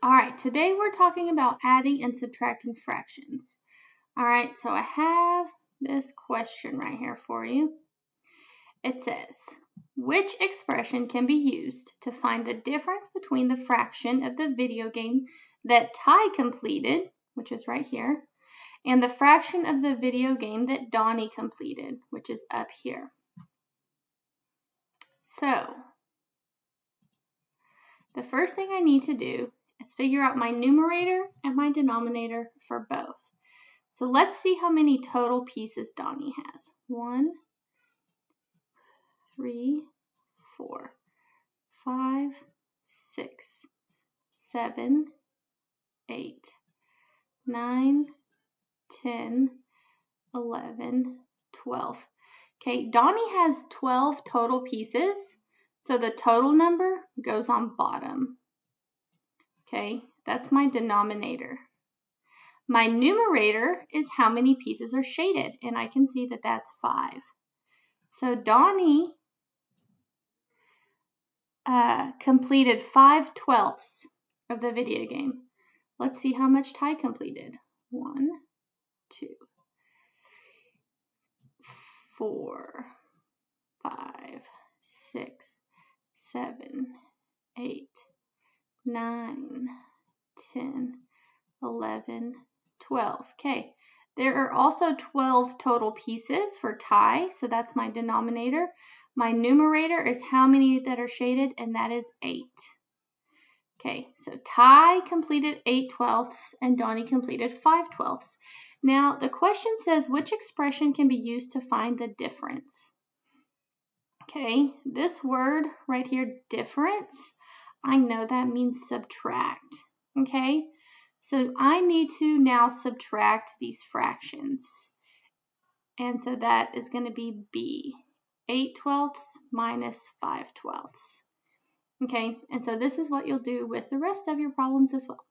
All right, today we're talking about adding and subtracting fractions. All right, so I have this question right here for you. It says, which expression can be used to find the difference between the fraction of the video game that Ty completed, which is right here, and the fraction of the video game that Donnie completed, which is up here? So, the first thing I need to do is figure out my numerator and my denominator for both. So let's see how many total pieces Donnie has. 1, 3, 4, 5, 6, 7, 8, 9, 10, 11, 12. Okay, Donnie has 12 total pieces, so the total number goes on bottom. Okay, that's my denominator. My numerator is how many pieces are shaded, and I can see that that's 5. So Donnie completed 5/12 of the video game. Let's see how much Ty completed. 1, 2, 4, 5, 6, 7, 8, 9, 10, 11, 12. Okay, there are also 12 total pieces for Ty, so that's my denominator. My numerator is how many that are shaded, and that is 8. Okay, so Ty completed 8/12 and Donnie completed 5/12. Now, the question says which expression can be used to find the difference? Okay, this word right here, difference, I know that means subtract. Okay, so I need to now subtract these fractions. And so that is going to be B, 8/12 minus 5/12. Okay, and so this is what you'll do with the rest of your problems as well.